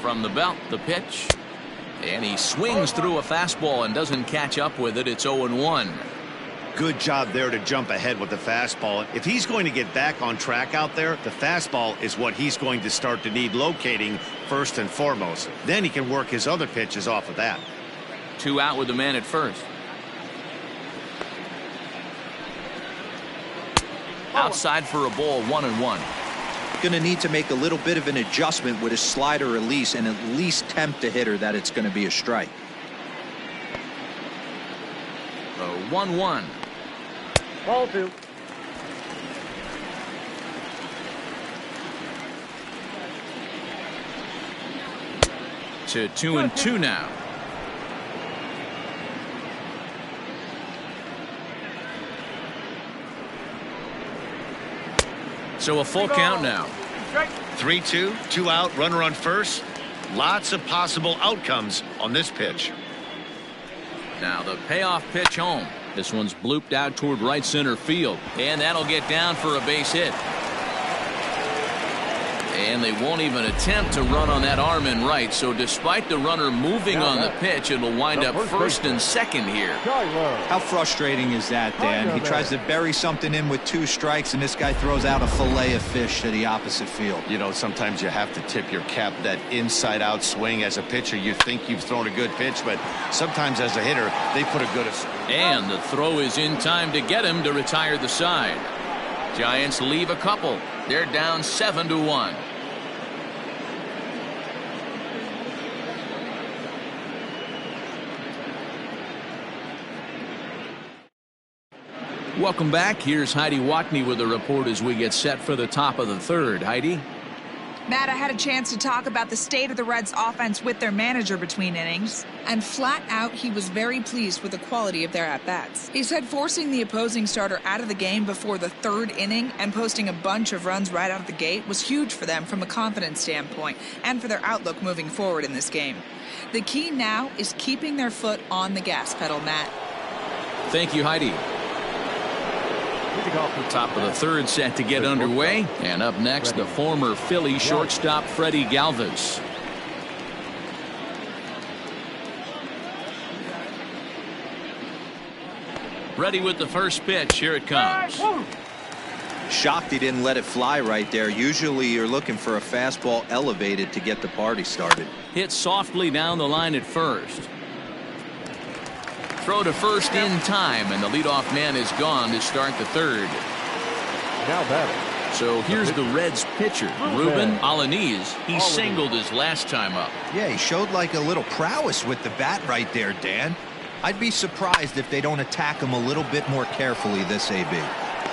From the belt, the pitch. And he swings through a fastball and doesn't catch up with it. It's 0-1. Good job there to jump ahead with the fastball. If he's going to get back on track out there, the fastball is what he's going to start to need locating first and foremost. Then he can work his other pitches off of that. 2 out with the man at first. Outside for a ball, 1-1. Going to need to make a little bit of an adjustment with his slider release and at least tempt the hitter that it's going to be a strike. 1-1. Ball 2. To 2-2 now. So a full count now. 3-2, 2 out, runner on first. Lots of possible outcomes on this pitch. Now the payoff pitch home. This one's blooped out toward right center field. And that'll get down for a base hit. And they won't even attempt to run on that arm in right. So despite the runner moving on the pitch, it'll wind up first and second here. How frustrating is that, Dan? He tries to bury something in with 2 strikes, and this guy throws out a fillet of fish to the opposite field. You know, sometimes you have to tip your cap. That inside-out swing as a pitcher, you think you've thrown a good pitch, but sometimes as a hitter, they put a good... And the throw is in time to get him to retire the side. Giants leave a couple. They're down 7-1. Welcome back. Here's Heidi Watney with a report as we get set for the top of the third. Heidi? Matt, I had a chance to talk about the state of the Reds offense with their manager between innings, and flat out he was very pleased with the quality of their at-bats. He said forcing the opposing starter out of the game before the 3rd inning and posting a bunch of runs right out of the gate was huge for them from a confidence standpoint and for their outlook moving forward in this game. The key now is keeping their foot on the gas pedal, Matt. Thank you, Heidi. Top of the third set to get underway. And up next, the former Philly shortstop Freddie Galvis. Ready with the first pitch. Here it comes. Shocked he didn't let it fly right there. Usually you're looking for a fastball elevated to get the party started. Hit softly down the line at first. Throw to first in time, and the leadoff man is gone to start the third. Now batting. So here's the Reds pitcher, Ruben Alanis. He singled his last time up. Yeah, he showed like a little prowess with the bat right there, Dan. I'd be surprised if they don't attack him a little bit more carefully this AB.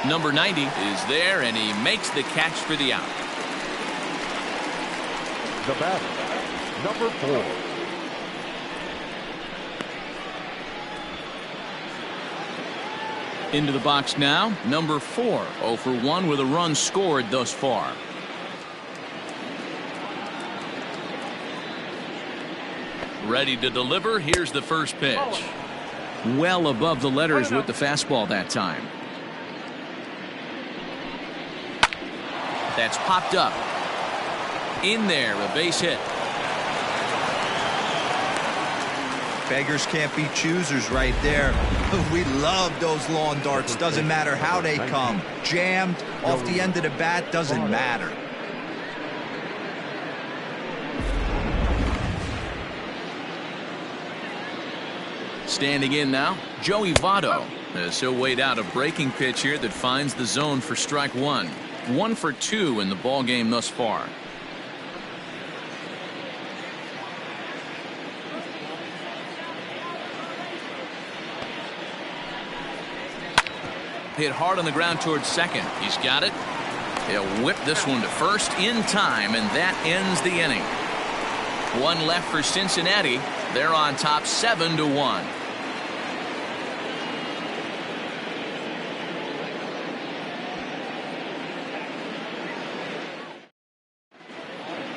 Number 90 is there, and he makes the catch for the out. The batter, number 4. Into the box now, number 4, 0 for 1 with a run scored thus far. Ready to deliver. Here's the first pitch. Well above the letters with the fastball that time. That's popped up. In there, a base hit. Beggars can't be choosers right there. We love those lawn darts. Doesn't matter how they come. Jammed, off the end of the bat, doesn't matter. Standing in now, Joey Votto. As he'll wait out a breaking pitch here that finds the zone for strike 1. 1 for 2 in the ball game thus far. Hit hard on the ground towards second. He's got it. He'll whip this one to first in time, and that ends the inning. 1 left for Cincinnati. They're on top 7-1.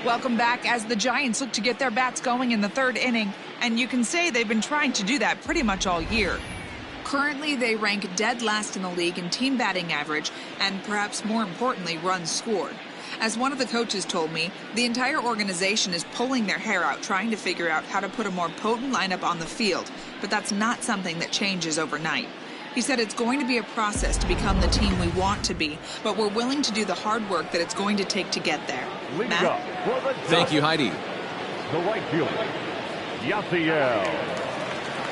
Welcome back as the Giants look to get their bats going in the 3rd inning, and you can say they've been trying to do that pretty much all year. Currently, they rank dead last in the league in team batting average and, perhaps more importantly, runs scored. As one of the coaches told me, the entire organization is pulling their hair out trying to figure out how to put a more potent lineup on the field, but that's not something that changes overnight. He said it's going to be a process to become the team we want to be, but we're willing to do the hard work that it's going to take to get there. Matt? Thank you, Heidi. The right fielder, Yasiel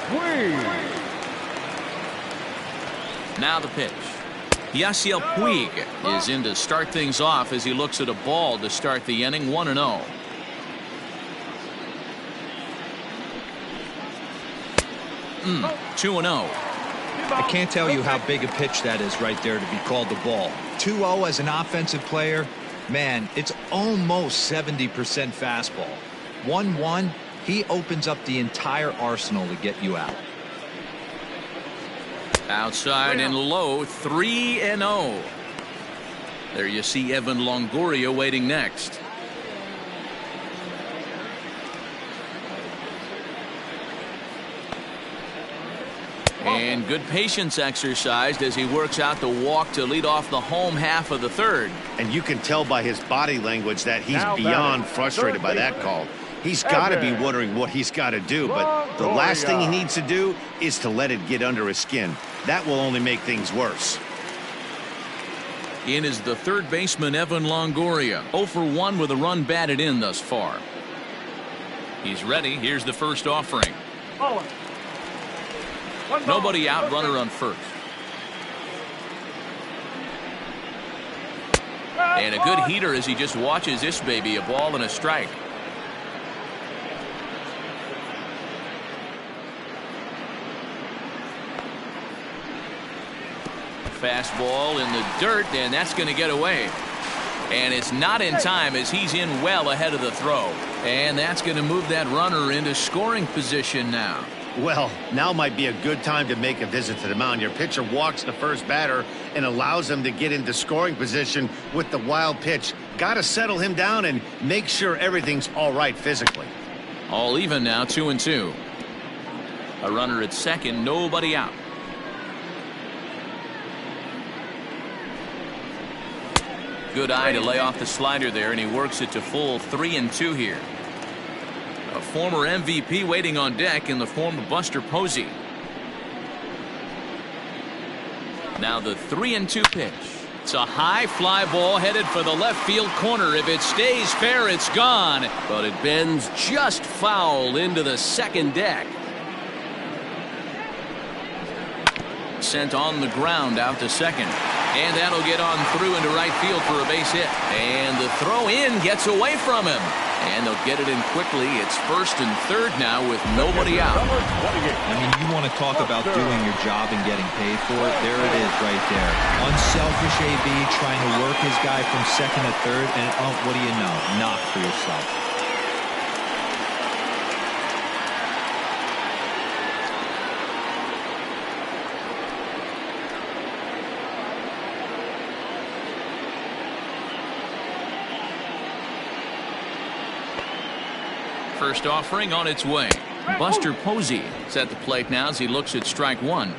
Puig. Now the pitch. Yasiel Puig is in to start things off as he looks at a ball to start the inning. 1-0. Mm, 2-0. I can't tell you how big a pitch that is right there to be called the ball. 2-0 as an offensive player, man, it's almost 70% fastball. 1-1, he opens up the entire arsenal to get you out. Outside and low, 3-0. There you see Evan Longoria waiting next. And good patience exercised as he works out the walk to lead off the home half of the third. And you can tell by his body language that he's beyond frustrated by that call. He's got to be wondering what he's got to do, but the last thing he needs to do is to let it get under his skin. That will only make things worse. In is the third baseman, Evan Longoria. 0 for 1 with a run batted in thus far. He's ready. Here's the first offering. Nobody out, runner on first. And a good heater as he just watches this baby, a ball and a strike. Fastball in the dirt, and that's going to get away. And it's not in time as he's in well ahead of the throw. And that's going to move that runner into scoring position now. Well, now might be a good time to make a visit to the mound. Your pitcher walks the first batter and allows him to get into scoring position with the wild pitch. Got to settle him down and make sure everything's all right physically. All even now, 2-2. A runner at second, nobody out. Good eye to lay off the slider there, and he works it to full 3-2 here. A former MVP waiting on deck in the form of Buster Posey. Now the 3-2 pitch. It's a high fly ball headed for the left field corner. If it stays fair, it's gone. But it bends just foul into the second deck. Sent on the ground out to second. And that'll get on through into right field for a base hit. And the throw in gets away from him. And they'll get it in quickly. It's first and third now with nobody out. I mean, you want to talk about doing your job and getting paid for it. There it is right there. Unselfish AB trying to work his guy from second to third. And oh, what do you know? Knock for yourself. First offering on its way. Buster Posey is at the plate now as he looks at strike one.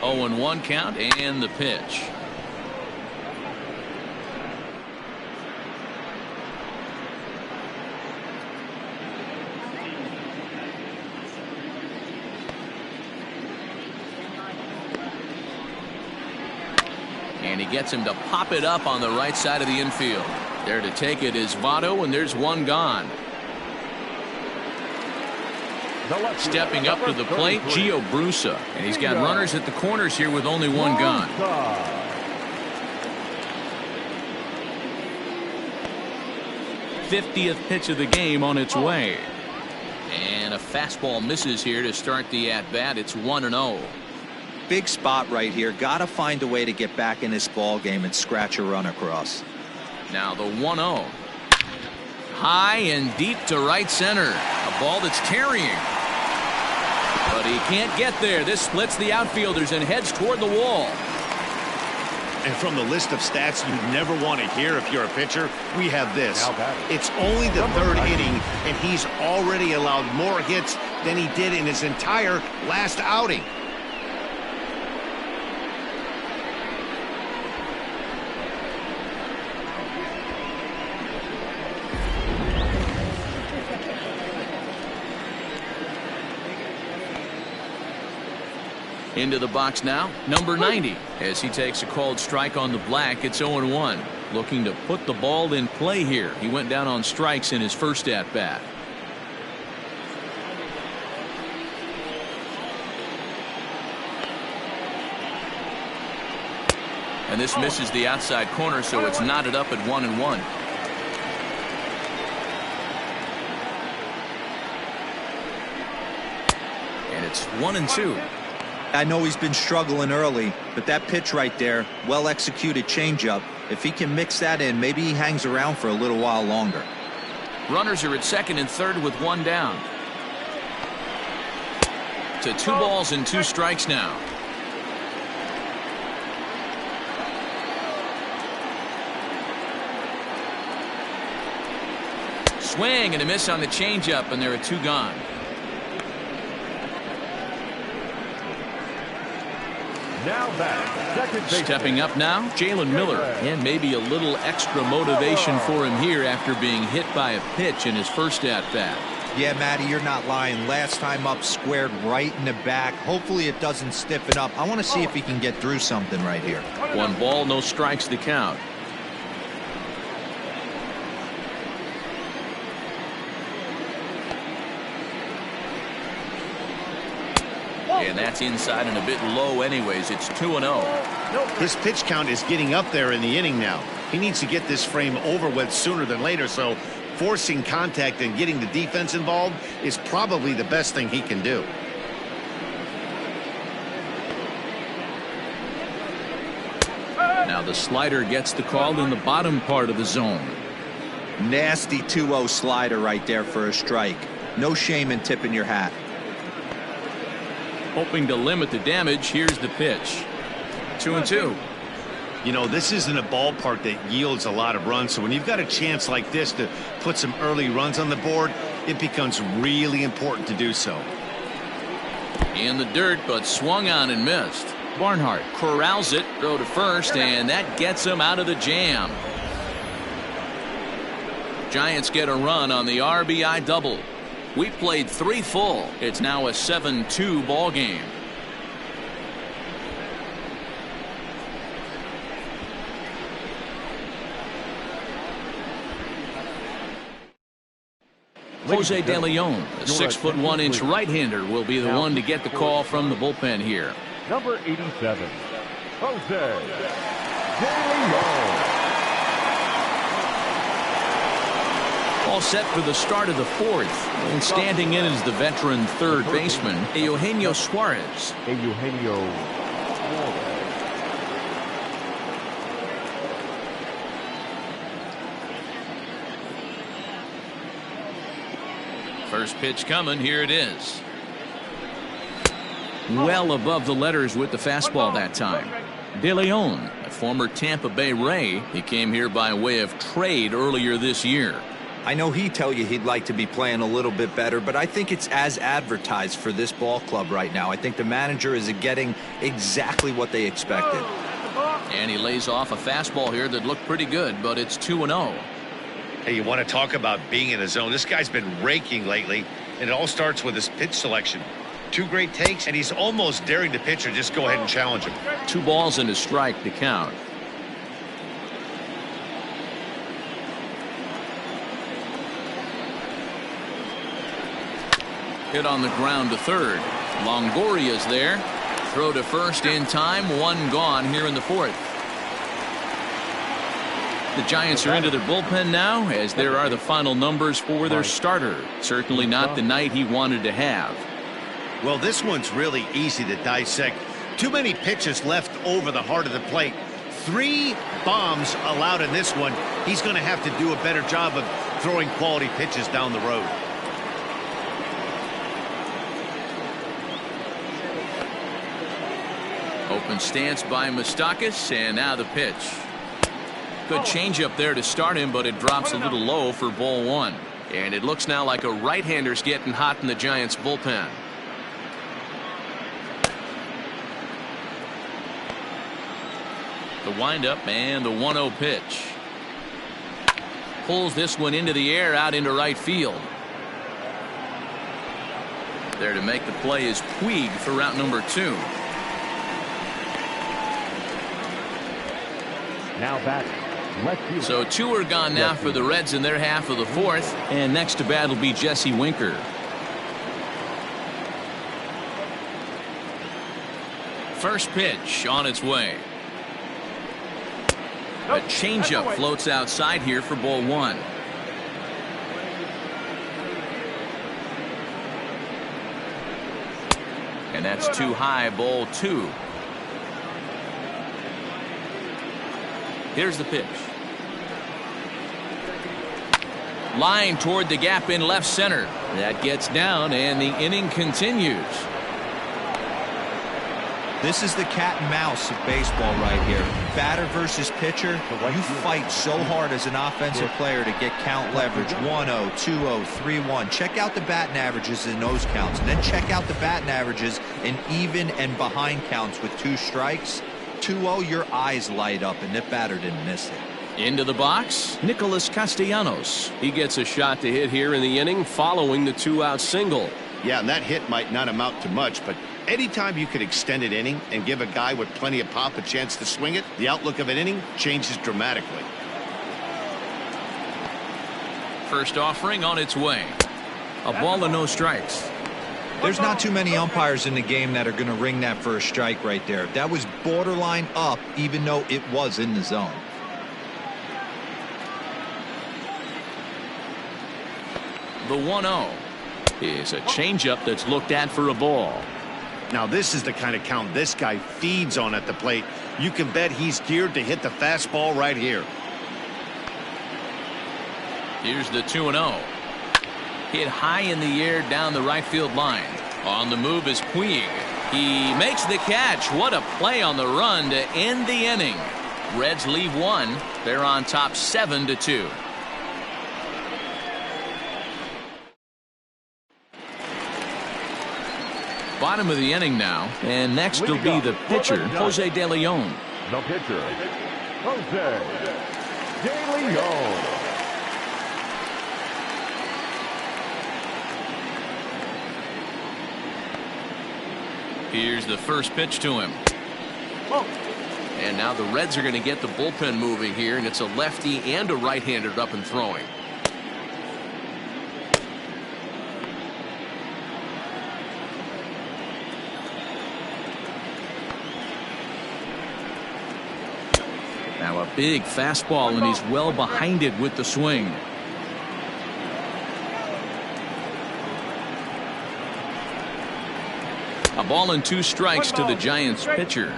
Oh, and 1 count and the pitch. And he gets him to pop it up on the right side of the infield. There to take it is Votto, and there's one gone. Stepping up to the plate, Gio Brusa. And he's got runners at the corners here with only one gone. 50th pitch of the game on its way. And a fastball misses here to start the at-bat. It's 1-0. Big spot right here. Got to find a way to get back in this ball game and scratch a run across. Now the 1-0. High and deep to right center. A ball that's carrying. But he can't get there. This splits the outfielders and heads toward the wall. And from the list of stats you never want to hear if you're a pitcher, we have this. It's only the third inning, and he's already allowed more hits than he did in his entire last outing. Into the box now, number 90. As he takes a called strike on the black, it's 0-1. Looking to put the ball in play here. He went down on strikes in his first at-bat. And this misses the outside corner, so it's knotted up at 1-1. And it's 1-2. I know he's been struggling early, but that pitch right there, well-executed changeup, if he can mix that in, maybe he hangs around for a little while longer. Runners are at second and third with one down. To 2 balls and 2 strikes now. Swing and a miss on the changeup, and there are 2 gone. Now back, second baseman. Stepping up now, Jalen Miller, and maybe a little extra motivation for him here after being hit by a pitch in his first at-bat. Yeah, Matty, you're not lying. Last time up, squared right in the back. Hopefully it doesn't stiffen up. I want to see if he can get through something right here. 1 ball, no strikes to count. And that's inside and a bit low anyways. It's 2-0. His pitch count is getting up there in the inning now. He needs to get this frame over with sooner than later, so forcing contact and getting the defense involved is probably the best thing he can do. Now the slider gets the call in the bottom part of the zone. Nasty 2-0 slider right there for a strike. No shame in tipping your hat. Hoping to limit the damage, here's the pitch. 2-2. You know, this isn't a ballpark that yields a lot of runs, so when you've got a chance like this to put some early runs on the board, it becomes really important to do so. In the dirt, but swung on and missed. Barnhart corrals it, throw to first, and that gets him out of the jam. Giants get a run on the RBI double. We played 3 full. It's now a 7-2 ball game. Jose De Leon, the 6'1" right-hander, will be the one to get the call from the bullpen here. Number 87, Jose De Leon. All set for the start of the 4th. And standing in is the veteran third baseman, Eugenio Suarez. First pitch coming. Here it is. Well above the letters with the fastball that time. De Leon, a former Tampa Bay Ray. He came here by way of trade earlier this year. I know he'd tell you he'd like to be playing a little bit better, but I think it's as advertised for this ball club right now. I think the manager is getting exactly what they expected. And he lays off a fastball here that looked pretty good, but it's 2-0. Hey, you want to talk about being in the zone? This guy's been raking lately, and it all starts with his pitch selection. 2 great takes, and he's almost daring the pitcher just go ahead and challenge him. 2 balls and a strike to count. Hit on the ground to third. Longoria's there. Throw to first in time. 1 gone here in the 4th. The Giants are into their bullpen now, as there are the final numbers for their starter. Certainly not the night he wanted to have. Well, this one's really easy to dissect. Too many pitches left over the heart of the plate. 3 bombs allowed in this one. He's going to have to do a better job of throwing quality pitches down the road. Open stance by Moustakas, and now the pitch. Good changeup there to start him, but it drops a little low for ball one. And it looks now like a right-hander's getting hot in the Giants bullpen. The windup and the 1-0 pitch. Pulls this one into the air out into right field. There to make the play is Puig for route number 2. Now back. So 2 are gone now for the Reds in their half of the 4th. And next to bat will be Jesse Winker. First pitch on its way. A changeup floats outside here for ball 1. And that's too high, ball 2. Here's the pitch. Line toward the gap in left center. That gets down, and the inning continues. This is the cat and mouse of baseball right here. Batter versus pitcher. You fight so hard as an offensive player to get count leverage. 1-0, 2-0, 3-1. Check out the batting averages in those counts, and then check out the batting averages in even and behind counts with 2 strikes. 2-0, your eyes light up, and that batter didn't miss it. Into the box, Nicholas Castellanos. He gets a shot to hit here in the inning following the 2-out single. Yeah, and that hit might not amount to much, but anytime you can extend an inning and give a guy with plenty of pop a chance to swing it, the outlook of an inning changes dramatically. First offering on its way. A ball and no strikes. There's not too many umpires in the game that are going to ring that for a strike right there. That was borderline up, even though it was in the zone. The 1-0 is a changeup that's looked at for a ball. Now this is the kind of count this guy feeds on at the plate. You can bet he's geared to hit the fastball right here. Here's the 2-0. Hit high in the air down the right field line. On the move is Puig. He makes the catch. What a play on the run to end the inning. Reds leave 1. They're on top 7-2. Bottom of the inning now, and next will be the pitcher, Jose De Leon. The pitcher, Jose De Leon. Here's the first pitch to him. And now the Reds are going to get the bullpen moving here, and it's a lefty and a right-hander up and throwing. Now a big fastball, and he's well behind it with the swing. A ball and 2 strikes to the Giants pitcher.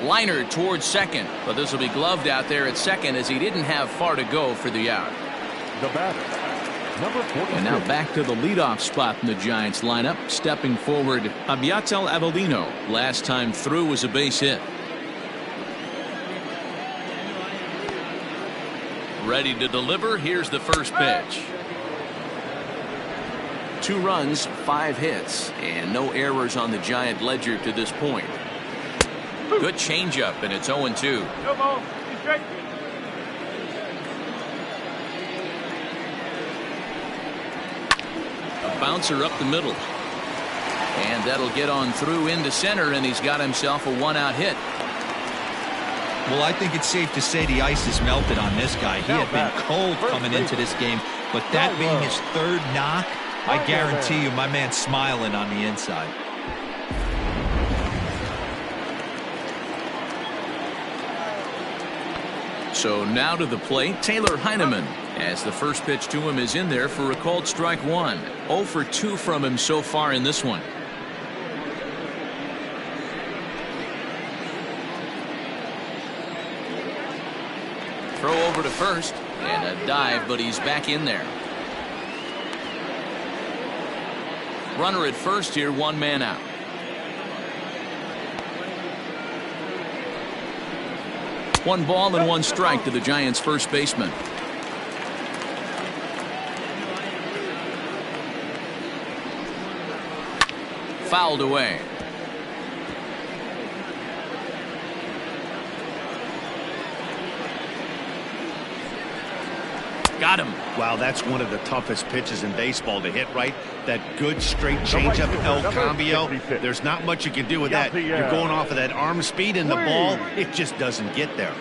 Liner towards second, but this will be gloved out there at second as he didn't have far to go for the out. The batter, number 46. And now back to the leadoff spot in the Giants lineup. Stepping forward, Abiatel Avellino. Last time through was a base hit. Ready to deliver. Here's the first pitch. 2 runs, 5 hits, and no errors on the Giant ledger to this point. Good changeup, and it's 0-2. A bouncer up the middle. And that'll get on through into center, and he's got himself a 1-out hit. Well, I think it's safe to say the ice is melted on this guy. He had been cold coming into this game, but that being his 3rd knock, I guarantee you my man's smiling on the inside. So now to the plate, Taylor Heineman, as the first pitch to him is in there for a called strike 1. 0 for 2 from him so far in this one. Throw over to first, and a dive, but he's back in there. Runner at first here, one man out. One ball and one strike to the Giants' first baseman. Fouled away. Got him. Wow, that's one of the toughest pitches in baseball to hit right. That good straight changeup, El Cambio. There's not much you can do with that. You're going off of that arm speed, and the ball, it just doesn't get there.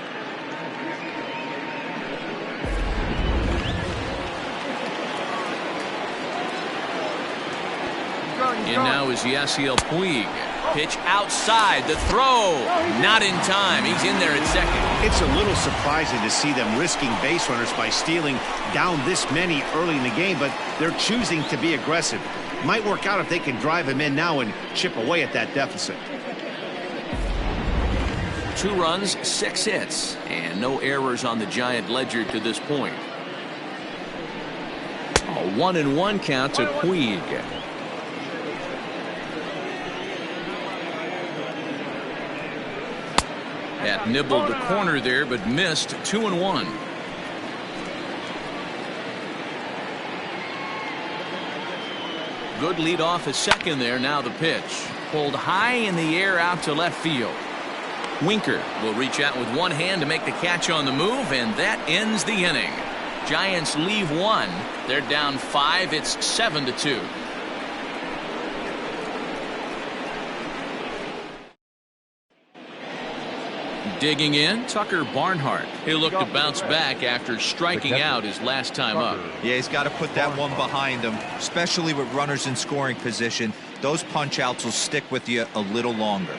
In now is Yasiel Puig. Pitch outside. The throw. Not in time. He's in there at second. It's a little surprising to see them risking base runners by stealing down this many early in the game, but they're choosing to be aggressive. Might work out if they can drive him in now and chip away at that deficit. 2 runs, 6 hits, and no errors on the Giant ledger to this point. A 1-1 count to Puig. That nibbled the corner there, but missed. 2-1. Good lead off at second there. Now the pitch. Pulled high in the air out to left field. Winker will reach out with one hand to make the catch on the move, and that ends the inning. Giants leave 1. They're down 5. It's 7-2. Digging in, Tucker Barnhart. He'll look to bounce back after striking out his last time up. Yeah, he's got to put that one behind him, especially with runners in scoring position. Those punch outs will stick with you a little longer.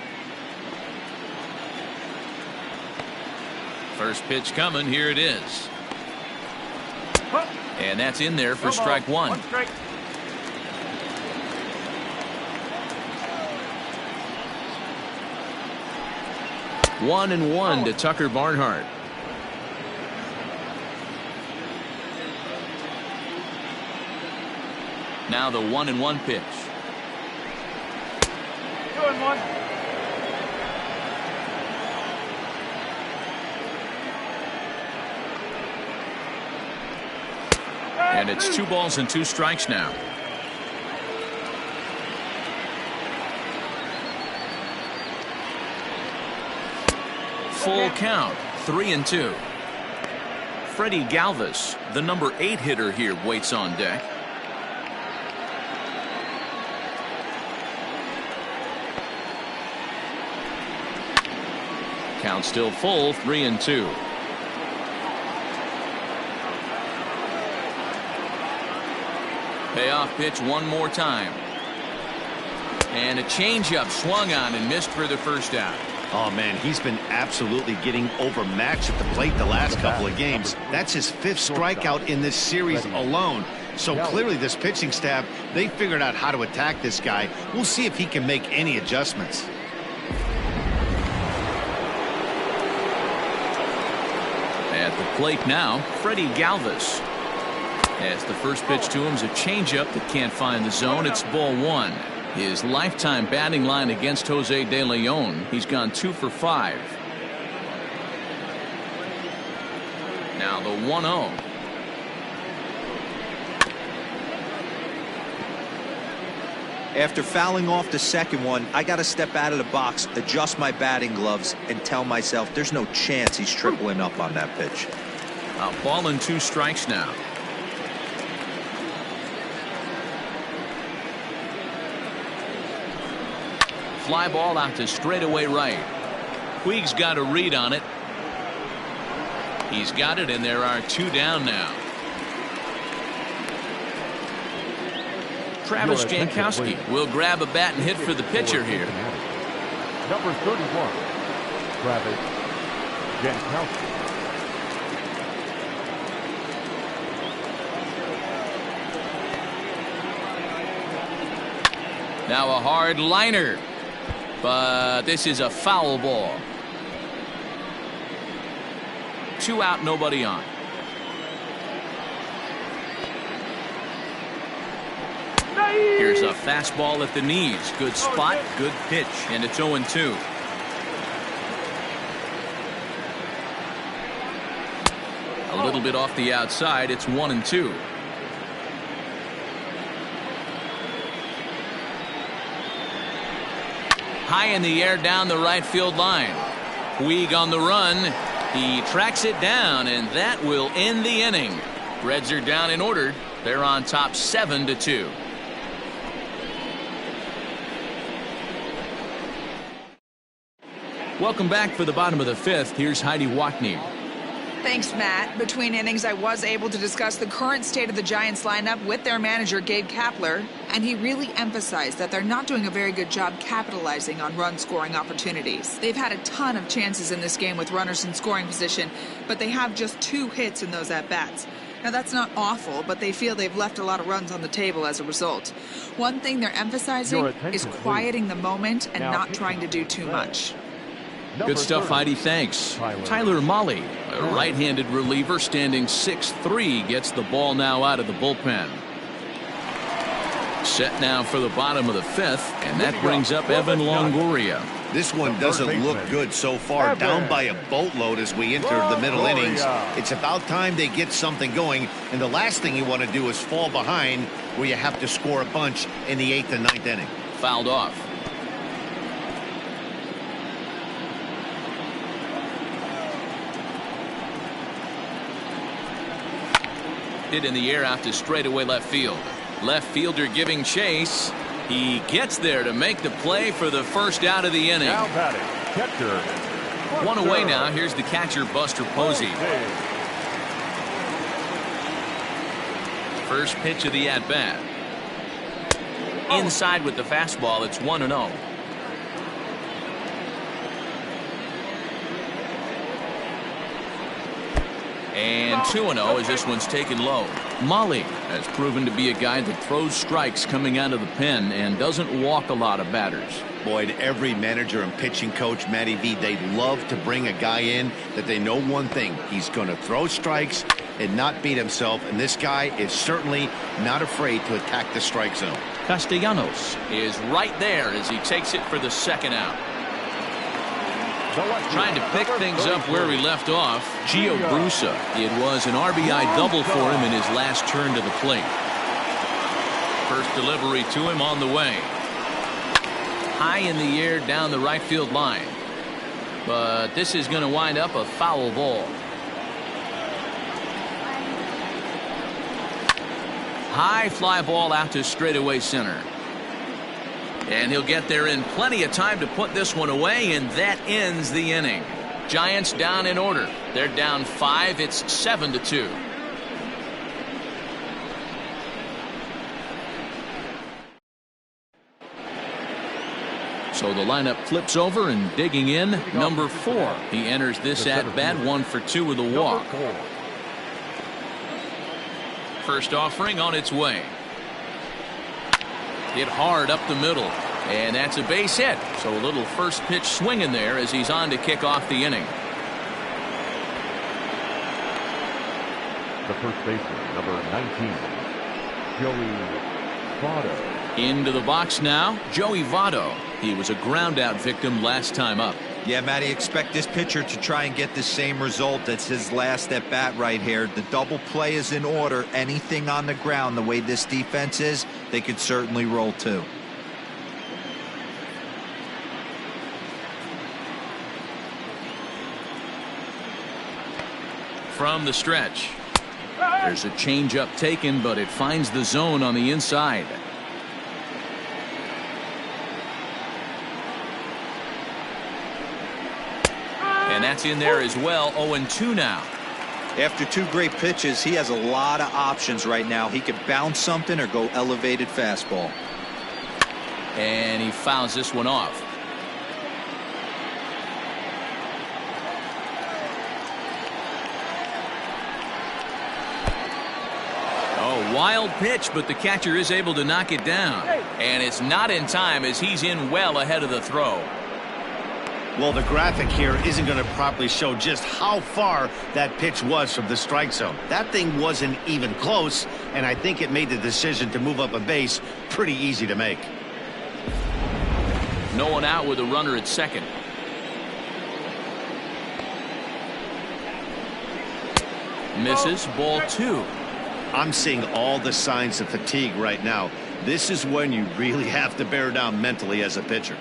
First pitch coming. Here it is. And that's in there for strike 1. One and one to Tucker Barnhart. Now the 1-1 pitch. 2-1. And it's 2 balls and 2 strikes now. Full count, 3-2. Freddie Galvis, the number 8 hitter here, waits on deck. Count still full, 3-2. Payoff pitch one more time. And a changeup swung on and missed for the first out. Oh, man, he's been absolutely getting overmatched at the plate the last couple of games. That's his 5th strikeout in this series alone. So clearly this pitching staff, they figured out how to attack this guy. We'll see if he can make any adjustments. At the plate now, Freddie Galvis. As the first pitch to him is a changeup that can't find the zone. It's ball 1. His lifetime batting line against Jose De Leon, he's gone 2 for 5. Now the 1-0. After fouling off the second one, I got to step out of the box, adjust my batting gloves, and tell myself there's no chance he's tripling up on that pitch. A ball and 2 strikes now. Fly ball out to straightaway right. Puig's got a read on it. He's got it, and there are 2 down now. Travis Jankowski will grab a bat and hit for the pitcher here. Number 31, Travis Jankowski. Now a hard liner. But this is a foul ball. 2 out, nobody on. Here's There's a fastball at the knees. Good spot, good pitch, and it's 0-2. A little bit off the outside. It's 1-2. High in the air down the right field line. Puig on the run. He tracks it down, and that will end the inning. Reds are down in order. They're on top 7-2. Welcome back for the bottom of the fifth. Here's Heidi Watney. Thanks, Matt. Between innings, I was able to discuss the current state of the Giants lineup with their manager, Gabe Kapler, and he really emphasized that they're not doing a very good job capitalizing on run-scoring opportunities. They've had a ton of chances in this game with runners in scoring position, but they have just 2 hits in those at-bats. Now, that's not awful, but they feel they've left a lot of runs on the table as a result. One thing they're emphasizing is quieting the moment and not trying to do too much. Good stuff, Heidi. Thanks. Tyler Mahle, a right-handed reliever standing 6'3", gets the ball now out of the bullpen. Set now for the bottom of the fifth, and that brings up Evan Longoria. This one doesn't look good so far. Down by a boatload as we enter the middle innings. It's about time they get something going, and the last thing you want to do is fall behind where you have to score a bunch in the 8th and 9th inning. Fouled off. Hit in the air out to straightaway left field. Left fielder giving chase. He gets there to make the play for the first out of the inning. Now batting, catcher. One away now. Here's the catcher, Buster Posey. First pitch of the at-bat. Inside with the fastball. It's 1-0. And 2-0 as this one's taken low. Mahle has proven to be a guy that throws strikes coming out of the pen and doesn't walk a lot of batters. Boyd, every manager and pitching coach, Matty V, they love to bring a guy in that they know one thing. He's going to throw strikes and not beat himself, and this guy is certainly not afraid to attack the strike zone. Castellanos is right there as he takes it for the second out. Trying to pick things up where we left off, Gio Brusa. It was an RBI double for him in his last turn to the plate. First delivery to him on the way. High in the air down the right field line. But this is going to wind up a foul ball. High fly ball out to straightaway center. And he'll get there in plenty of time to put this one away, and that ends the inning. Giants down in order. They're down 5. It's 7-2. So the lineup flips over, and digging in, number 4. He enters this at-bat 1 for 2 with a walk. First offering on its way. Hit hard up the middle, and that's a base hit. So a little first pitch swing in there as he's on to kick off the inning. The first baseman, number 19, Joey Votto. Into the box now, Joey Votto. He was a ground out victim last time up. Yeah, Matty, expect this pitcher to try and get the same result. That's his last at bat right here. The double play is in order. Anything on the ground, the way this defense is, they could certainly roll too. From the stretch. There's a changeup taken, but it finds the zone on the inside. And that's in there as well. 0-2 now. After 2 great pitches, he has a lot of options right now. He could bounce something or go elevated fastball. And he fouls this one off. Oh, wild pitch, but the catcher is able to knock it down. And it's not in time as he's in well ahead of the throw. Well, the graphic here isn't going to properly show just how far that pitch was from the strike zone. That thing wasn't even close, and I think it made the decision to move up a base pretty easy to make. No one out with a runner at second. Misses, ball 2. I'm seeing all the signs of fatigue right now. This is when you really have to bear down mentally as a pitcher.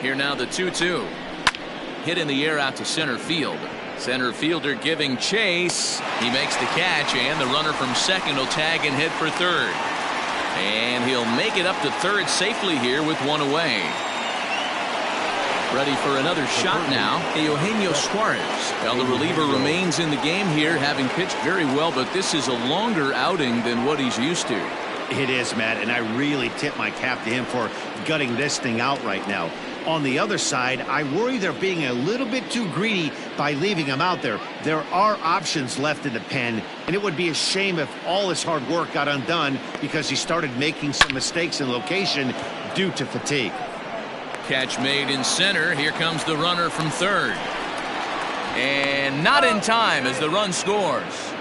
Here now the 2-2. Hit in the air out to center field. Center fielder giving chase. He makes the catch, and the runner from second will tag and head for third. And he'll make it up to third safely here with one away. Ready for another shot now, Eugenio Suarez. Well, the reliever remains in the game here, having pitched very well, but this is a longer outing than what he's used to. It is, Matt, and I really tip my cap to him for gutting this thing out right now. On the other side, I worry they're being a little bit too greedy by leaving him out there. There are options left in the pen, and it would be a shame if all his hard work got undone because he started making some mistakes in location due to fatigue. Catch made in center. Here comes the runner from third. And not in time as the run scores.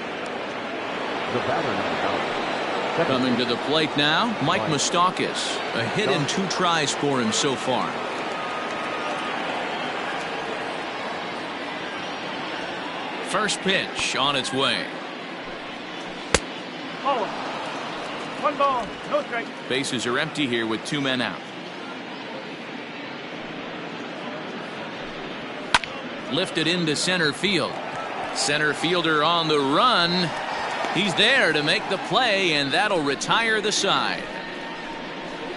The batter now. Coming to the plate now, Mike Moustakas. A hit and 2 tries for him so far. First pitch on its way. Oh, 1 ball, no strike. Bases are empty here with 2 men out. Lifted into center field. Center fielder on the run. He's there to make the play, and that'll retire the side.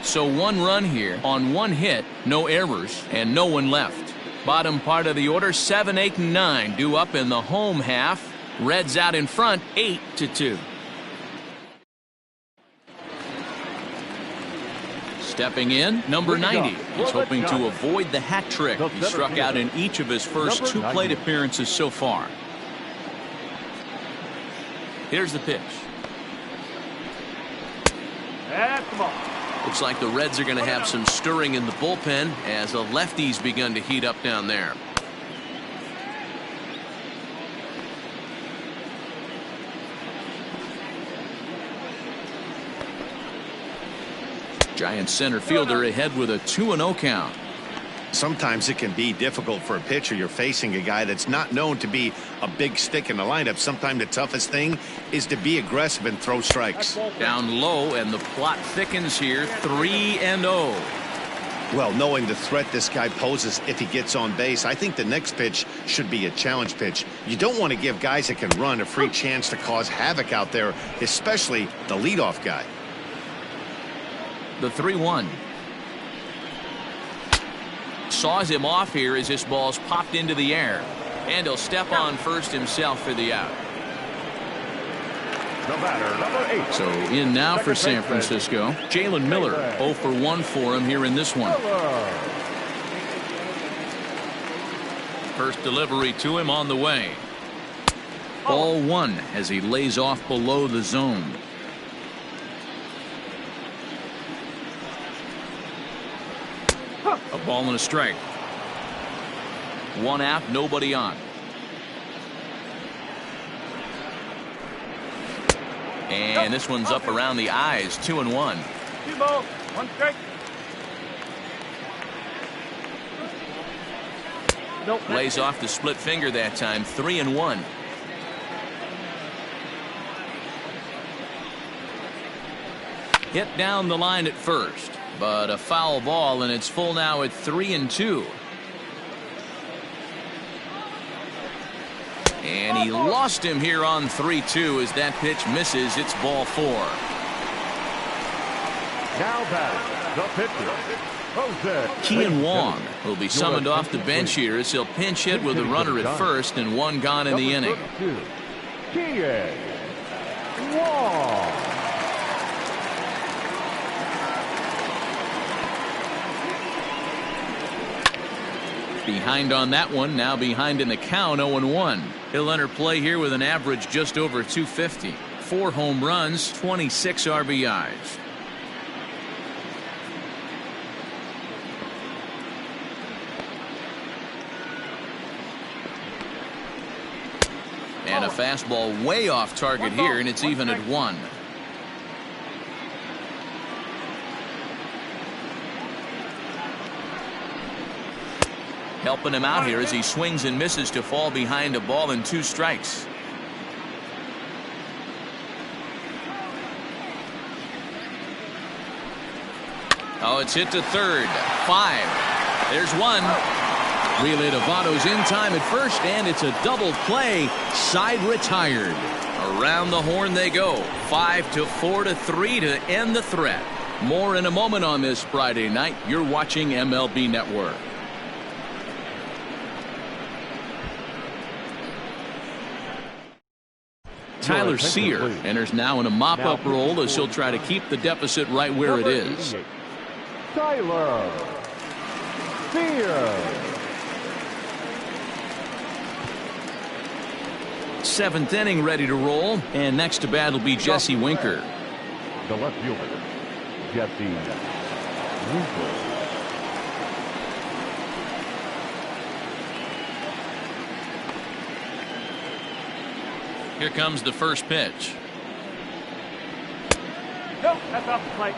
So 1 run here on 1 hit, no errors, and no one left. Bottom part of the order, 7, 8, and 9 due up in the home half. Reds out in front, 8-2. Stepping in, number 90. He's hoping to avoid the hat trick. He struck out in each of his first 2 plate appearances so far. Here's the pitch. That's the ball. Looks like the Reds are going to have some stirring in the bullpen as the lefty's begun to heat up down there. Giant center fielder ahead with a 2-0 count. Sometimes it can be difficult for a pitcher. You're facing a guy that's not known to be a big stick in the lineup. Sometimes the toughest thing is to be aggressive and throw strikes. Down low, and the plot thickens here. 3-0. Well, knowing the threat this guy poses if he gets on base, I think the next pitch should be a challenge pitch. You don't want to give guys that can run a free chance to cause havoc out there, especially the leadoff guy. The 3-1. Saws him off here as this ball's popped into the air. And he'll step on first himself for the out. The batter, number 8. So in now for San Francisco, Jalen Miller. 0 for 1 for him here in this one. First delivery to him on the way. Ball 1 as he lays off below the zone. A ball and a strike. 1 out, nobody on. And this one's up around the eyes. 2-1. 2 balls, 1 strike. Nope. Lays off the split finger that time. 3-1. Hit down the line at first, but a foul ball, and it's full now at 3-2. And he lost him here on 3-2 as that pitch misses. It's ball 4. Now batting, the pitcher, Jose. Kean Wong will be summoned off the bench here as he'll pinch hit with a runner at first and 1 gone in the inning. Kean Wong. Behind on that one, now behind in the count, 0-1. He'll enter play here with an average just over 250. 4 home runs, 26 RBIs. And a fastball way off target here, and it's even at 1. Helping him out here as he swings and misses to fall behind a ball and 2 strikes. Oh, it's hit to third. 5. There's 1. Relay to Votto's in time at first, and it's a double play. Side retired. Around the horn they go. 5-4 to 3 to end the threat. More in a moment on this Friday night. You're watching MLB Network. Tyler Sear enters now in a mop-up role as he'll try to keep the deficit right where it is. Tyler Sear. 7th inning ready to roll, and next to bat will be Jesse Winker. The left fielder, Jesse Winker. Here comes the first pitch. Nope, that's off the plate.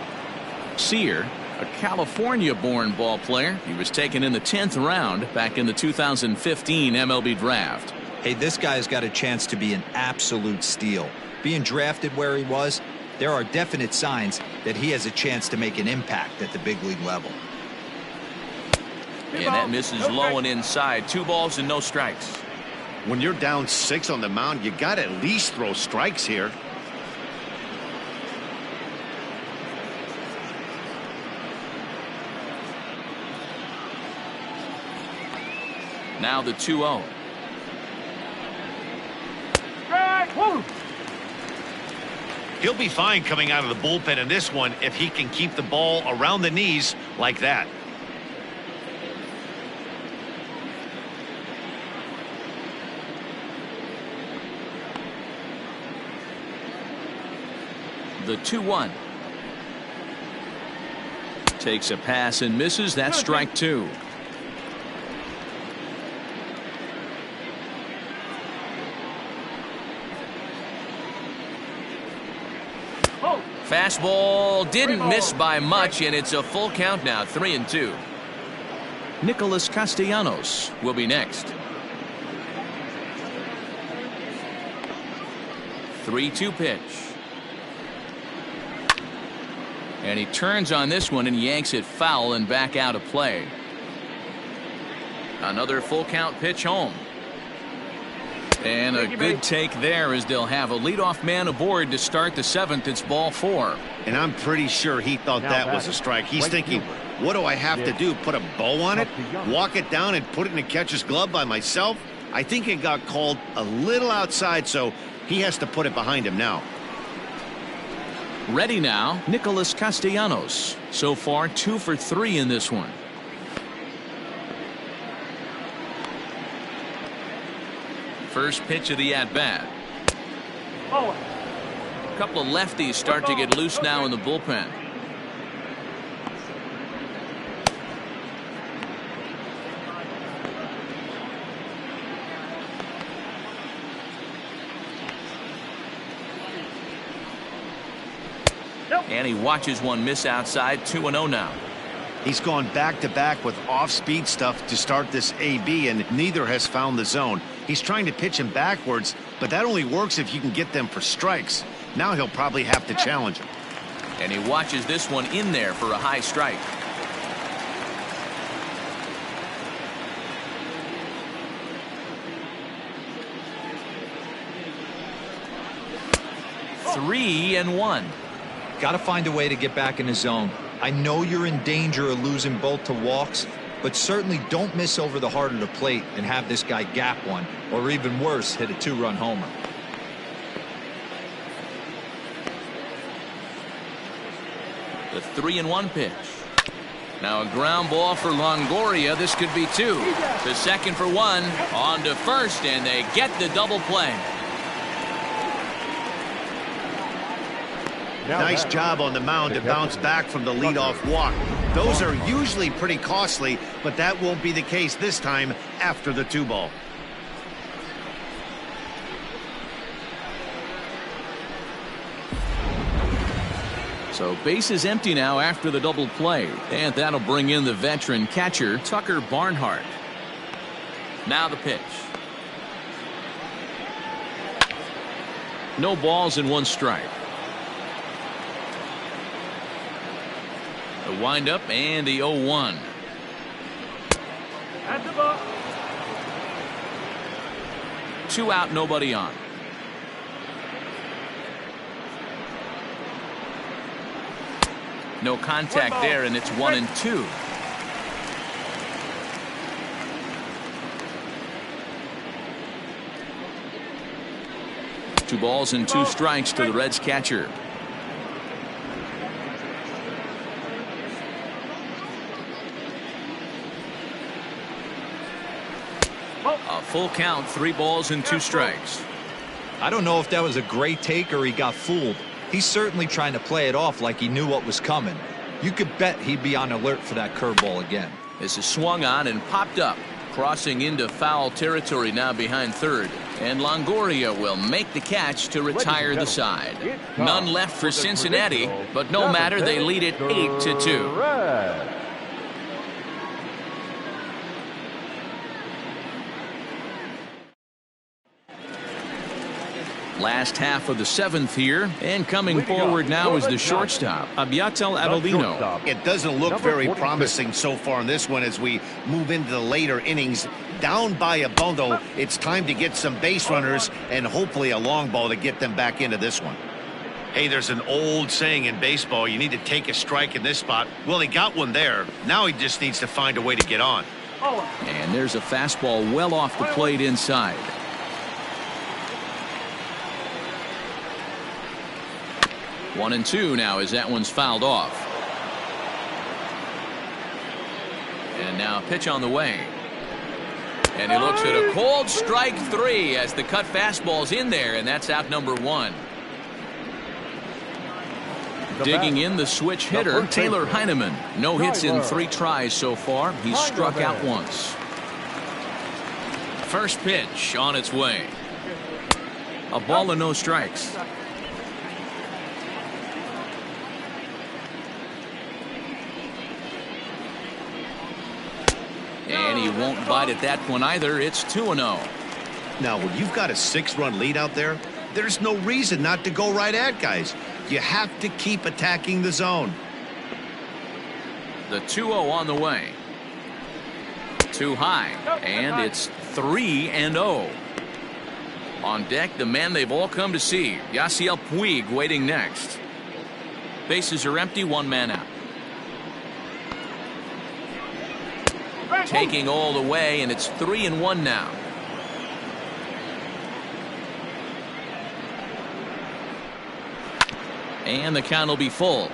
Sear, a California-born ball player. He was taken in the 10th round back in the 2015 MLB draft. Hey, this guy's got a chance to be an absolute steal. Being drafted where he was, there are definite signs that he has a chance to make an impact at the big league level. And that misses low and inside. 2 balls and no strikes. When you're down 6 on the mound, you got to at least throw strikes here. Now the 2-0. He'll be fine coming out of the bullpen in this one if he can keep the ball around the knees like that. The 2-1. Takes a pass and misses. That's strike 2. Fastball didn't miss by much, and it's a full count now. 3-2. Nicholas Castellanos will be next. 3-2 pitch. And he turns on this one and yanks it foul and back out of play. Another full count pitch home. And a good take there as they'll have a leadoff man aboard to start the 7th. It's ball 4. And I'm pretty sure he thought that was a strike. He's thinking, what do I have to do? Put a bow on it? Walk it down and put it in the catcher's glove by myself? I think it got called a little outside, so he has to put it behind him now. Ready now, Nicholas Castellanos. So far 2 for 3 in this one. First pitch of the at-bat. A couple of lefties start to get loose now in the bullpen. And he watches one miss outside. 2-0 now. He's gone back-to-back with off-speed stuff to start this AB, and neither has found the zone. He's trying to pitch him backwards, but that only works if you can get them for strikes. Now he'll probably have to challenge him. And he watches this one in there for a high strike. Three and 1. Got to find a way to get back in the zone. I know you're in danger of losing both to walks, but certainly don't miss over the heart of the plate and have this guy gap one, or even worse, hit a 2-run homer. The 3-1 pitch. Now a ground ball for Longoria. This could be 2. To second for 1. On to first, and they get the double play. Nice job on the mound to bounce back from the leadoff walk. Those are usually pretty costly, but that won't be the case this time after the 2-ball. So base is empty now after the double play, and that'll bring in the veteran catcher Tucker Barnhart. Now the pitch. No balls and 1 strike. The windup and the 0-1. At the ball. 2 out, nobody on. No contact there, and it's 1-2. Two balls and 2 strikes to the Reds catcher. A full count, 3 balls and 2 strikes. I don't know if that was a great take or he got fooled. He's certainly trying to play it off like he knew what was coming. You could bet he'd be on alert for that curveball again. This is swung on and popped up, crossing into foul territory now behind third. And Longoria will make the catch to retire the side. None left for Cincinnati, but no matter, they lead it 8-2. Last half of the 7th here, and coming forward now is the shortstop, Abiatel Avelino. It doesn't look very promising so far in this one as we move into the later innings. Down by a bundle, it's time to get some base runners and hopefully a long ball to get them back into this one. Hey, there's an old saying in baseball, you need to take a strike in this spot. Well, he got one there. Now he just needs to find a way to get on. And there's a fastball well off the plate inside. One and 2 now as that one's fouled off. And now a pitch on the way. And he looks at a cold strike 3 as the cut fastball's in there, and that's out number 1. Digging in the switch hitter, Taylor Heineman. No hits in 3 tries so far. He's struck out once. First pitch on its way. A ball and no strikes. And he won't bite at that one either. It's 2-0. Now, when you've got a 6-run lead out there, there's no reason not to go right at guys. You have to keep attacking the zone. The 2-0 on the way. Too high, and it's 3-0. On deck, the man they've all come to see, Yasiel Puig, waiting next. Bases are empty, 1 man out. Taking all the way, and it's 3-1 now. And the count will be full.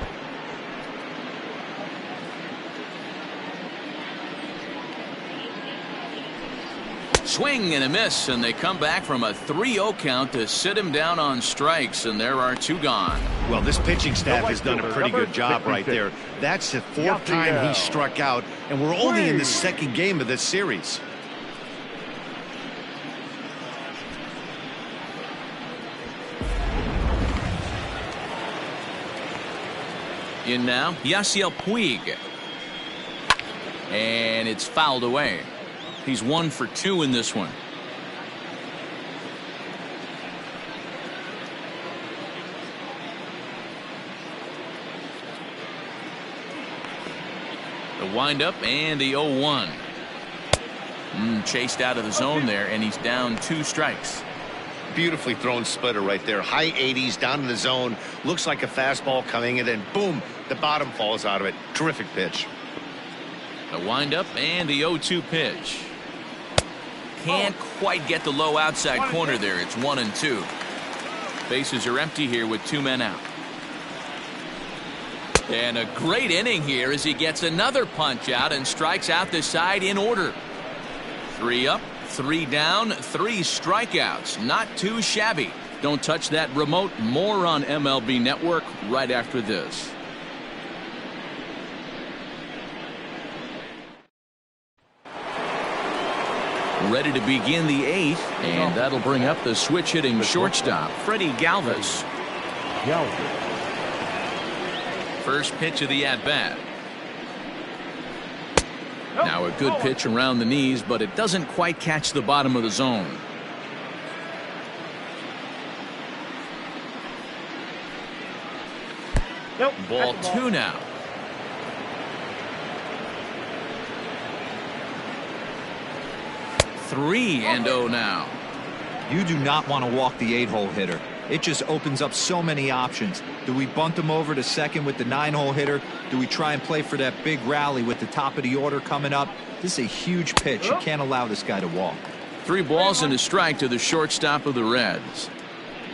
Swing and a miss, and they come back from a 3-0 count to sit him down on strikes, and there are 2 gone. Well, this pitching staff has done a pretty good job right there. That's the 4th time he struck out, and we're only in the 2nd game of this series. In now, Yasiel Puig. And it's fouled away. He's 1 for 2 in this one. The windup and the 0-1. Chased out of the zone there, and he's down 2 strikes. Beautifully thrown splitter right there. High 80s down in the zone. Looks like a fastball coming in, and boom, the bottom falls out of it. Terrific pitch. The windup and the 0-2 pitch. Can't quite get the low outside corner there. It's 1-2. Bases are empty here with 2 men out. And a great inning here as he gets another punch out and strikes out the side in order. 3 up, 3 down, 3 strikeouts. Not too shabby. Don't touch that remote. More on MLB Network right after this. Ready to begin the 8th, and that'll bring up the switch hitting shortstop, Freddie Galvis. First pitch of the at-bat. Now a good pitch around the knees, but it doesn't quite catch the bottom of the zone. Ball 2 now. Three and 0 now. You do not want to walk the 8-hole hitter. It just opens up so many options. Do we bunt him over to second with the 9-hole hitter? Do we try and play for that big rally with the top of the order coming up? This is a huge pitch. You can't allow this guy to walk. 3 balls and a strike to the shortstop of the Reds.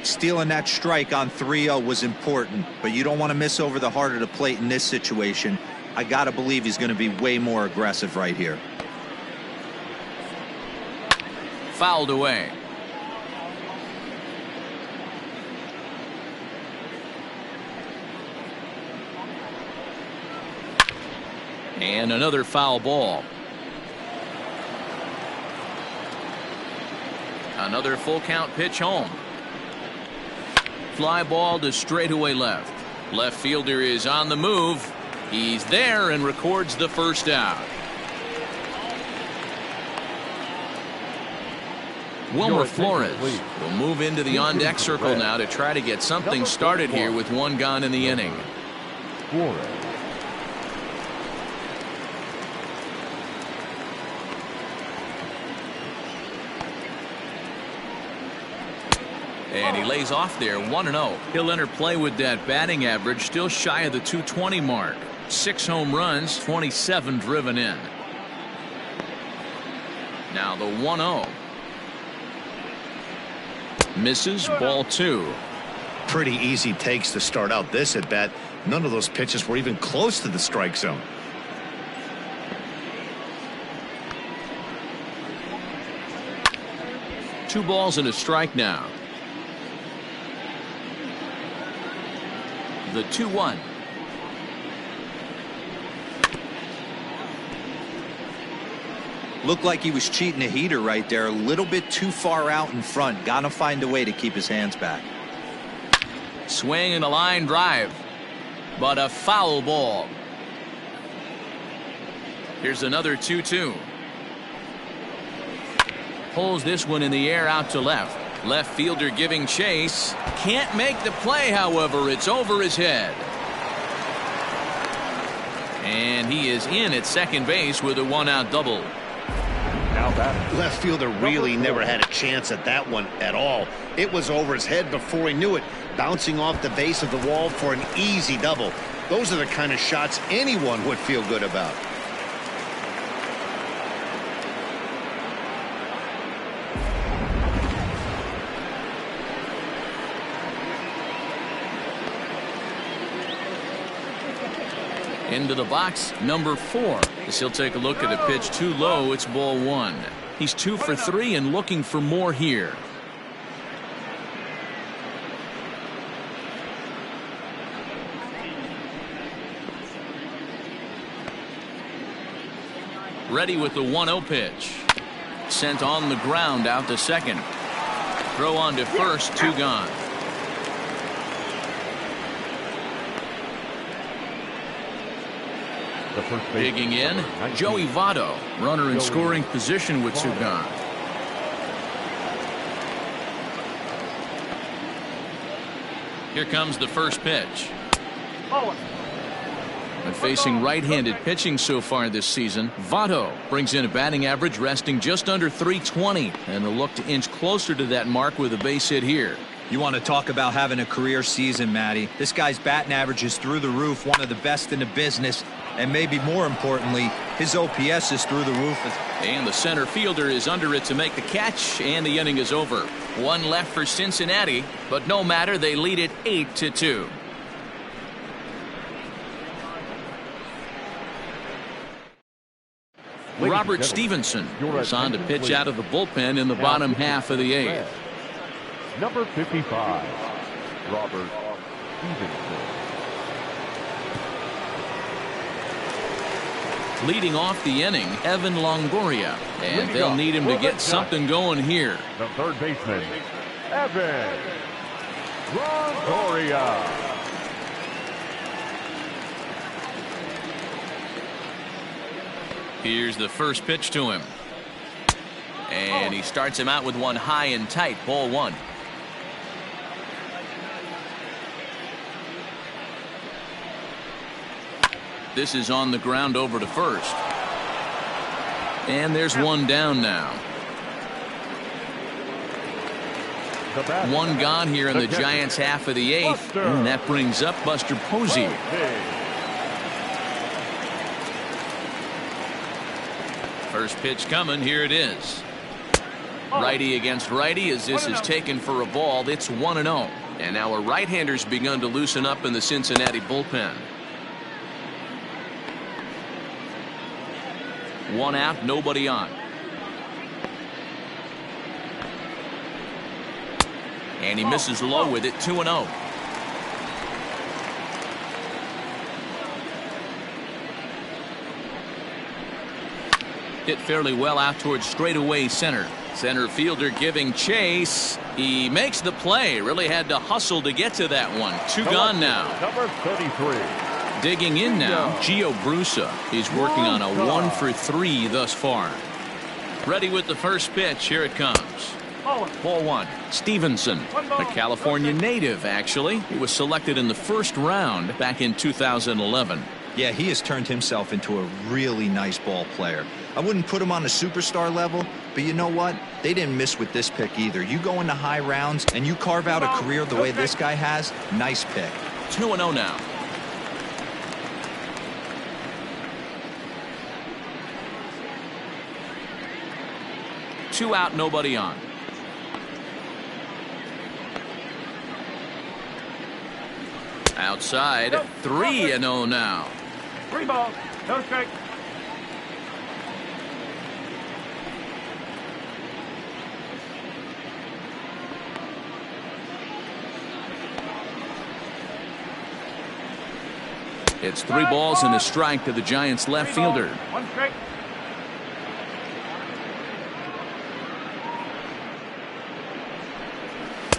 Stealing that strike on 3-0 was important, but you don't want to miss over the heart of the plate in this situation. I got to believe he's going to be way more aggressive right here. Fouled away. And another foul ball. Another full count pitch home. Fly ball to straightaway left. Left fielder is on the move. He's there and records the first out. Wilmer Flores will move into the on-deck circle now to try to get something started here with 1 gone in the inning. And he lays off there, 1-0. He'll enter play with that batting average still shy of the 220 mark. 6 home runs, 27 driven in. Now the 1-0. Misses, ball 2. Pretty easy takes to start out this at bat. None of those pitches were even close to the strike zone. Two balls and a strike now. The 2-1. Looked like he was cheating a heater right there. A little bit too far out in front. Gotta find a way to keep his hands back. Swing and a line drive, but a foul ball. Here's another 2-2. Pulls this one in the air out to left. Left fielder giving chase. Can't make the play, however. It's over his head. And he is in at second base with a 1-out double. Left fielder really never had a chance at that one at all. It was over his head before he knew it, bouncing off the base of the wall for an easy double. Those are the kind of shots anyone would feel good about. Into the box, number 4. As he'll take a look at a pitch too low. It's ball 1. He's 2 for 3 and looking for more here. Ready with the 1-0 pitch. Sent on the ground out to second. Throw on to first, 2 gone. Digging in, Joey Votto, runner in scoring position with 2 gone. Here comes the first pitch. And facing right-handed pitching so far this season, Votto brings in a batting average resting just under 320, and they'll look to inch closer to that mark with a base hit here. You want to talk about having a career season, Matty. This guy's batting average is through the roof, one of the best in the business. And maybe more importantly, his OPS is through the roof. And the center fielder is under it to make the catch, and the inning is over. 1 left for Cincinnati, but no matter, they lead it 8-2. Robert Stevenson is on to pitch out of the bullpen in the bottom half of the eighth. Number 55, Robert Stevenson. Leading off the inning, Evan Longoria, and they'll need him to get something going here. The third baseman, Evan Longoria. Here's the first pitch to him. And he starts him out with one high and tight, ball one. This is on the ground over to first. And there's one down now. One gone here in the Giants' half of the eighth. And that brings up Buster Posey. First pitch coming. Here it is. Righty against righty as this is taken for a ball. It's 1-0. And now a right-hander's begun to loosen up in the Cincinnati bullpen. One out, nobody on. And he misses low with it, 2-0. Hit fairly well out towards straightaway center. Center fielder giving chase. He makes the play. Really had to hustle to get to that one. Two gone now. Number 33. Digging in now, Gio Brusa. He's working on a 1-for-3 thus far. Ready with the first pitch. Here it comes. Ball one. Stevenson, a California native, actually. He was selected in the first round back in 2011. Yeah, he has turned himself into a really nice ball player. I wouldn't put him on a superstar level, but you know what? They didn't miss with this pick either. You go into high rounds and you carve out a career the way this guy has, nice pick. 2-0 now. Two out, nobody on. Outside, 3-0 now. 3 balls, no strikes. It's 3 balls and a strike to the Giants left fielder. 1 strike.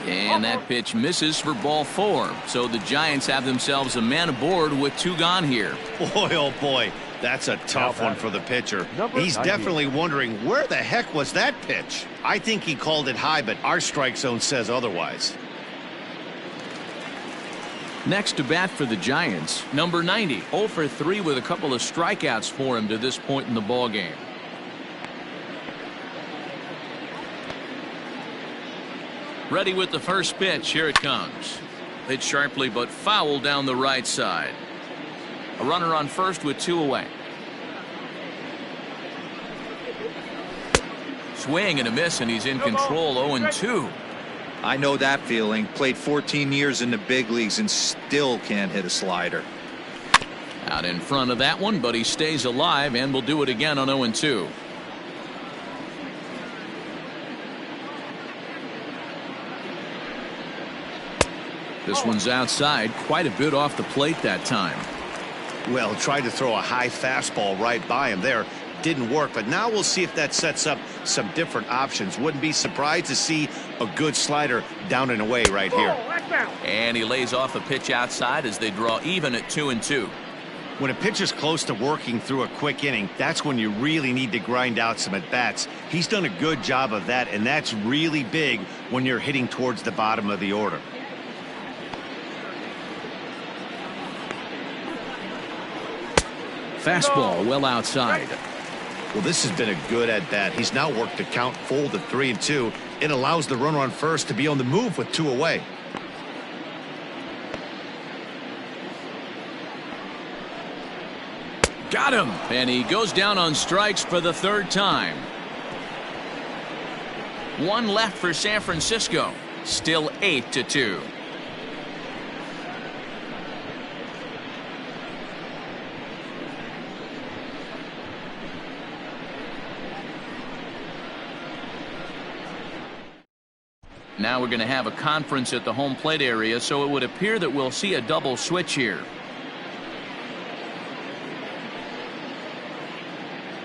And that pitch misses for ball 4. So the Giants have themselves a man aboard with 2 gone here. Boy, oh boy, that's a tough one for the pitcher. He's definitely wondering, where the heck was that pitch? I think he called it high, but our strike zone says otherwise. Next to bat for the Giants, number 90, 0-for-3 with a couple of strikeouts for him to this point in the ball game. Ready with the first pitch. Here it comes. Hit sharply but foul down the right side. A runner on first with 2 away. Swing and a miss, and he's in control. 0-2. I know that feeling. Played 14 years in the big leagues and still can't hit a slider. Out in front of that one, but he stays alive and will do it again on 0-2. This one's outside, quite a bit off the plate that time. Well, tried to throw a high fastball right by him there. Didn't work, but now we'll see if that sets up some different options. Wouldn't be surprised to see a good slider down and away right here. And he lays off a pitch outside as they draw even at 2-2. When a pitcher's close to working through a quick inning, that's when you really need to grind out some at-bats. He's done a good job of that, and that's really big when you're hitting towards the bottom of the order. Fastball well outside. Well, this has been a good at-bat. He's now worked the count full to 3-2. It allows the runner on first to be on the move with 2 away. Got him, and he goes down on strikes for the 3rd time. 1 left for San Francisco. Still 8-2. Now we're going to have a conference at the home plate area, so it would appear that we'll see a double switch here.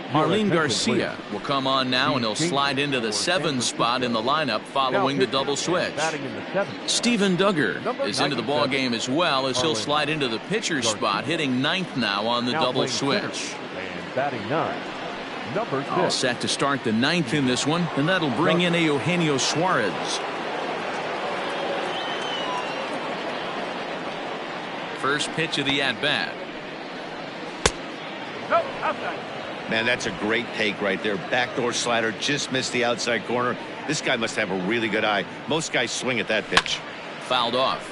Marlene Garcia will come on now, and he'll slide into the 7 spot in the lineup following the double switch. Steven Duggar is into the ball game as well, as he'll slide into the pitcher's spot, hitting 9th now on the double switch. And batting 9, number 6. All set to start the 9th in this one, and that'll bring in Eugenio Suarez. First pitch of the at-bat. Nope, outside. Man, that's a great take right there. Backdoor slider, just missed the outside corner. This guy must have a really good eye. Most guys swing at that pitch. Fouled off.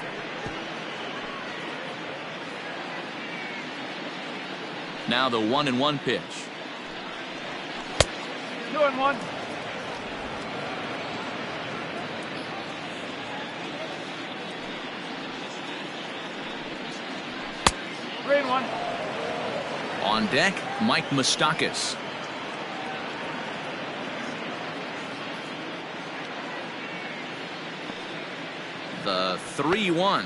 Now the 1-1 pitch. 2-1. 3-1. On deck, Mike Moustakas. The 3-1.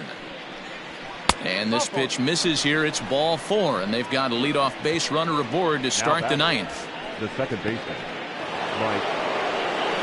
And this pitch misses here. It's ball 4, and they've got a leadoff base runner aboard to start the 9th. The second baseman, Mike.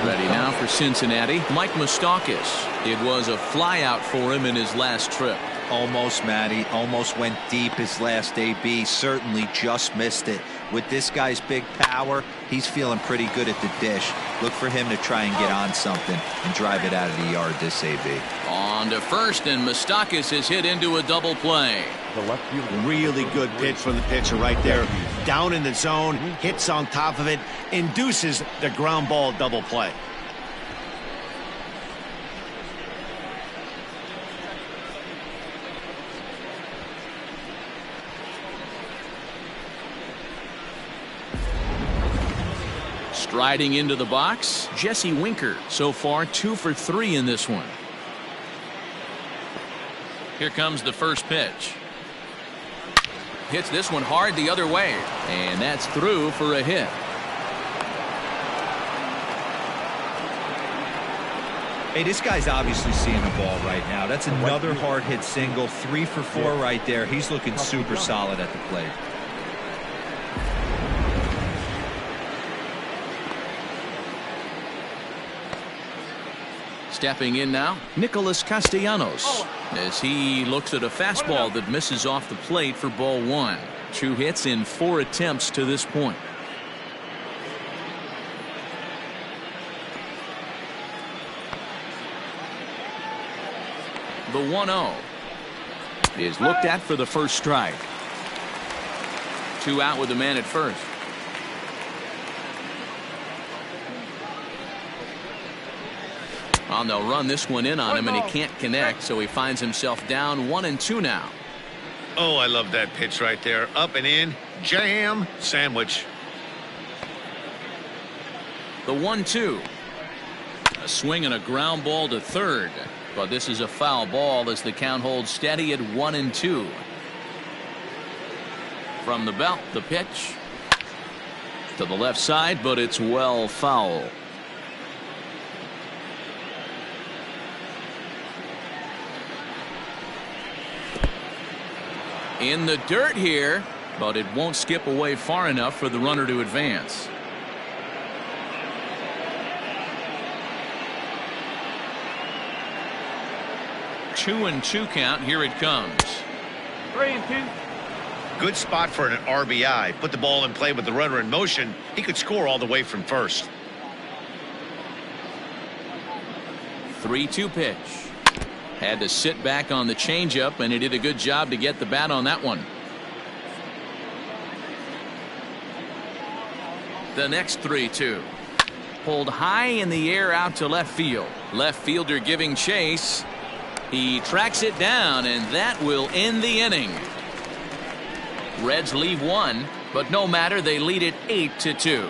Ready now for Cincinnati, Mike Moustakas. It was a flyout for him in his last trip. Almost, Matty. Almost went deep his last AB. Certainly just missed it. With this guy's big power, he's feeling pretty good at the dish. Look for him to try and get on something and drive it out of the yard this AB. On to first, and Moustakas is hit into a double play. The left fielder. Really good pitch from the pitcher right there. Down in the zone, hits on top of it, induces the ground ball double play. Striding into the box, Jesse Winker. So far 2 for 3 in this one. Here comes the first pitch. Hits this one hard the other way, and that's through for a hit. Hey, this guy's obviously seeing the ball right now. That's another hard hit single. 3 for 4 right there. He's looking super solid at the plate. Stepping in now, Nicholas Castellanos, as he looks at a fastball that misses off the plate for ball 1. 2 hits in 4 attempts to this point. The 1-0 is looked at for the first strike. 2 out with the man at first. Well, they'll run this one in on him, and he can't connect, so he finds himself down 1-2 now. Oh, I love that pitch right there. Up and in, jam, sandwich. The 1-2. A swing and a ground ball to third, but this is a foul ball as the count holds steady at 1-2. From the belt, the pitch to the left side, but it's well foul. In the dirt here, but it won't skip away far enough for the runner to advance. Two 2-2 count. Here it comes. 3-2. Good spot for an RBI. Put the ball in play with the runner in motion. He could score all the way from first. 3-2 pitch. Had to sit back on the changeup, and he did a good job to get the bat on that one. The next 3-2. Pulled high in the air out to left field. Left fielder giving chase. He tracks it down, and that will end the inning. Reds leave 1, but no matter, they lead it 8-2.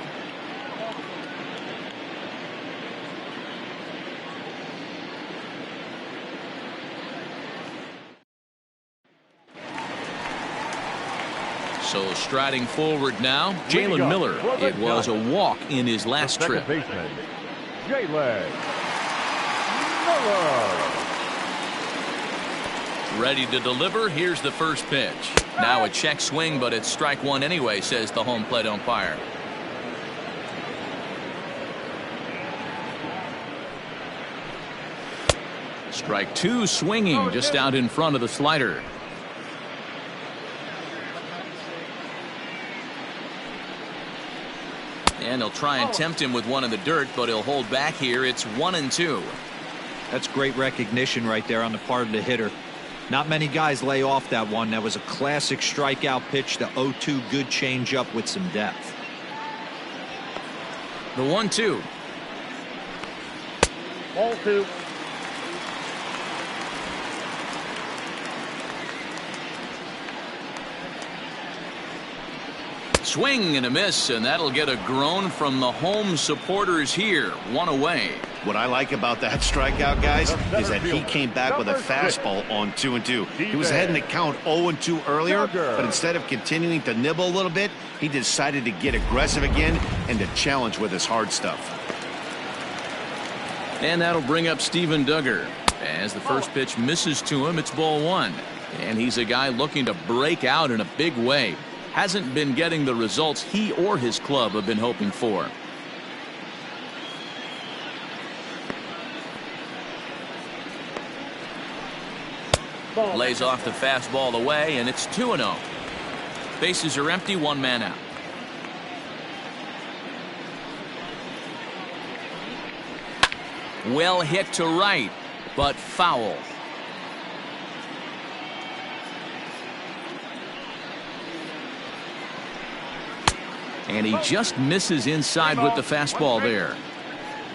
So striding forward now, Jalen Miller. It was a walk in his last trip. Baseman, Jalen Miller. Ready to deliver. Here's the first pitch. Now a check swing, but it's strike one anyway, says the home plate umpire. Strike two swinging just out in front of the slider. And he'll try and tempt him with one in the dirt, but he'll hold back here. It's 1-2. That's great recognition right there on the part of the hitter. Not many guys lay off that one. That was a classic strikeout pitch. The 0-2 good changeup with some depth. The 1-2. Ball two. Swing and a miss, and that'll get a groan from the home supporters here. One away. What I like about that strikeout, guys, is that he came back with a fastball on 2-2. He was ahead in the count 0-2 earlier, but instead of continuing to nibble a little bit, he decided to get aggressive again and to challenge with his hard stuff. And that'll bring up Steven Duggar. As the first pitch misses to him, it's ball one. And he's a guy looking to break out in a big way. Hasn't been getting the results he or his club have been hoping for. Lays off the fastball away, and it's 2-0. Bases are empty, one man out. Well hit to right, but foul. And he just misses inside with the fastball there.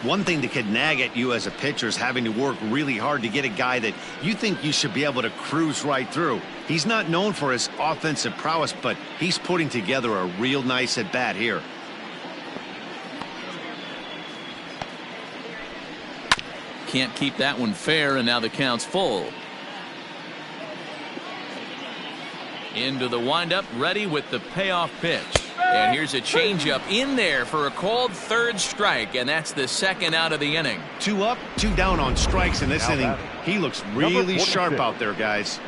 One thing that could nag at you as a pitcher is having to work really hard to get a guy that you think you should be able to cruise right through. He's not known for his offensive prowess, but he's putting together a real nice at bat here. Can't keep that one fair, and now the count's full. Into the windup, ready with the payoff pitch. And here's a changeup in there for a called third strike, and that's the second out of the inning. 2 up, 2 down on strikes in this inning. He looks really sharp out there, guys.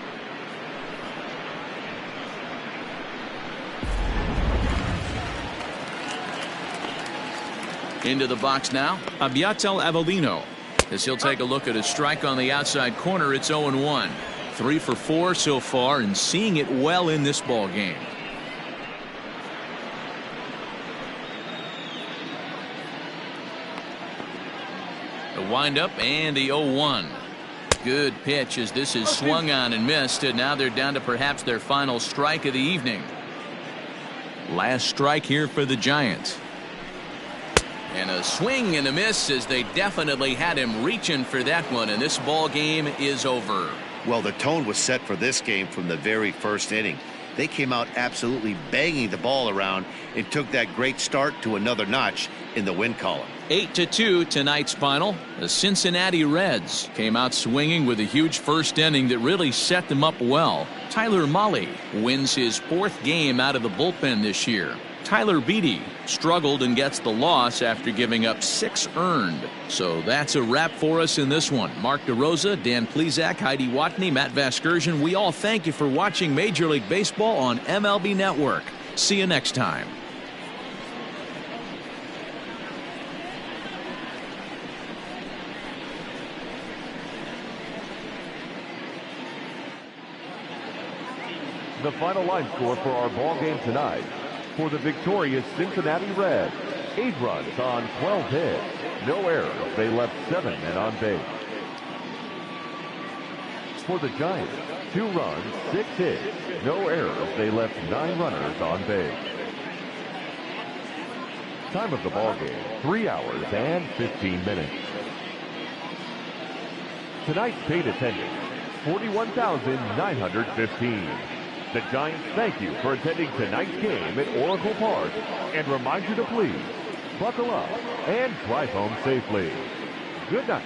Into the box now, Abiatel Avellino. As he'll take a look at a strike on the outside corner, it's 0-1. 3 for 4 so far, and seeing it well in this ball game. The windup and the 0-1. Good pitch as this is swung on and missed, and now they're down to perhaps their final strike of the evening. Last strike here for the Giants. And a swing and a miss as they definitely had him reaching for that one, and this ball game is over. Well, the tone was set for this game from the very first inning. They came out absolutely banging the ball around and took that great start to another notch in the win column. 8-2 tonight's final. The Cincinnati Reds came out swinging with a huge first inning that really set them up well. Tyler Mahle wins his 4th game out of the bullpen this year. Tyler Beatty struggled and gets the loss after giving up 6 earned. So that's a wrap for us in this one. Mark DeRosa, Dan Plesac, Heidi Watney, Matt Vasgersian, we all thank you for watching Major League Baseball on MLB Network. See you next time. The final line score for our ball game tonight. For the victorious Cincinnati Reds, 8 runs on 12 hits. No errors. They left 7 men on base. For the Giants, 2 runs, 6 hits. No errors. They left 9 runners on base. Time of the ball game, 3 hours and 15 minutes. Tonight's paid attendance, 41,915. The Giants thank you for attending tonight's game at Oracle Park and remind you to please buckle up and drive home safely. Good night.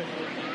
it.